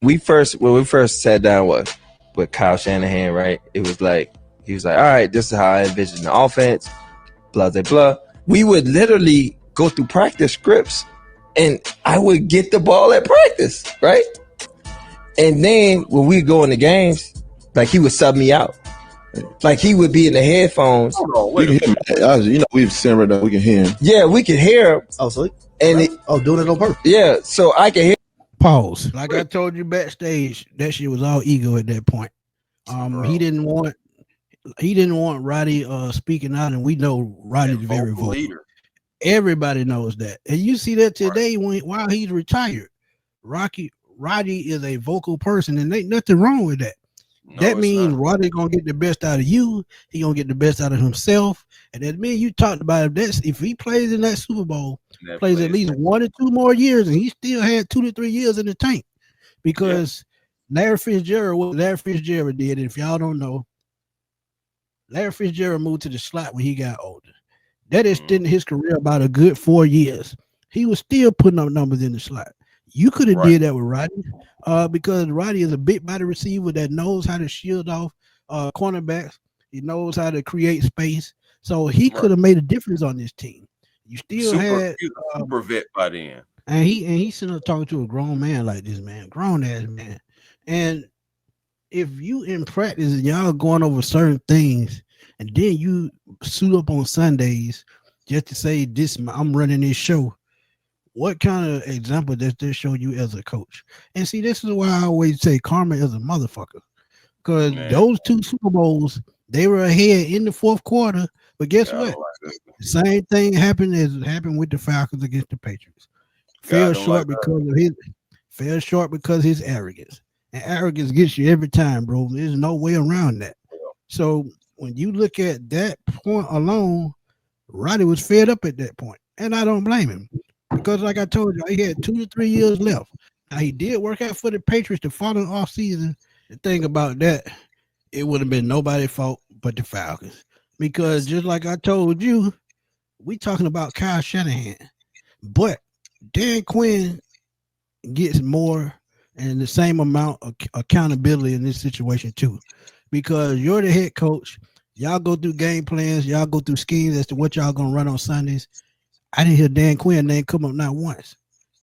when we first sat down with Kyle Shanahan, right? It was like he was like, all right, this is how I envision the offense, blah blah blah. We would literally go through practice scripts, and I would get the ball at practice, right? And then when we go in the games, like he would sub me out. Like he would be in the headphones. We can hear him. We've simmered up. We can hear him. Yeah, we can hear him. Oh, so and doing it on purpose. Yeah, so I can hear. Pause. Like I told you backstage, that shit was all ego at that point. He didn't want Roddy speaking out, and we know Roddy's very vocal. Everybody knows that, and you see that today while he's retired. Roddy is a vocal person, and ain't nothing wrong with that. No, that means Roddy gonna get the best out of you. He gonna get the best out of himself, and that means you talked about if he plays in that Super Bowl, plays at least 1 or 2 more years, and he still had 2 to 3 years in the tank, because Larry Fitzgerald, what Larry Fitzgerald did, and if y'all don't know, Larry Fitzgerald moved to the slot when he got older. That extended his career about a good 4 years. He was still putting up numbers in the slot. You could have did that with Roddy, because Roddy is a big body receiver that knows how to shield off cornerbacks. He knows how to create space. So he could have made a difference on this team. You still had super vet by then. And he's sitting there talking to a grown man like this, man, grown ass man. And if you in practice and y'all going over certain things, and then you suit up on Sundays just to say I'm running this show. What kind of example does this show you as a coach? And see, this is why I always say karma is a motherfucker. Because those 2 Super Bowls, they were ahead in the 4th quarter. But guess what? The same thing happened with the Falcons against the Patriots. Fell short because of his arrogance. And arrogance gets you every time, bro. There's no way around that. So when you look at that point alone, Roddy was fed up at that point. And I don't blame him. Because like I told you, he had 2 to 3 years left. Now he did work out for the Patriots the following off season. The thing about that, it would have been nobody's fault but the Falcons. Because just like I told you, we talking about Kyle Shanahan. But Dan Quinn gets more and the same amount of accountability in this situation too. Because you're the head coach. Y'all go through game plans. Y'all go through schemes as to what y'all going to run on Sundays. I didn't hear Dan Quinn name come up not once.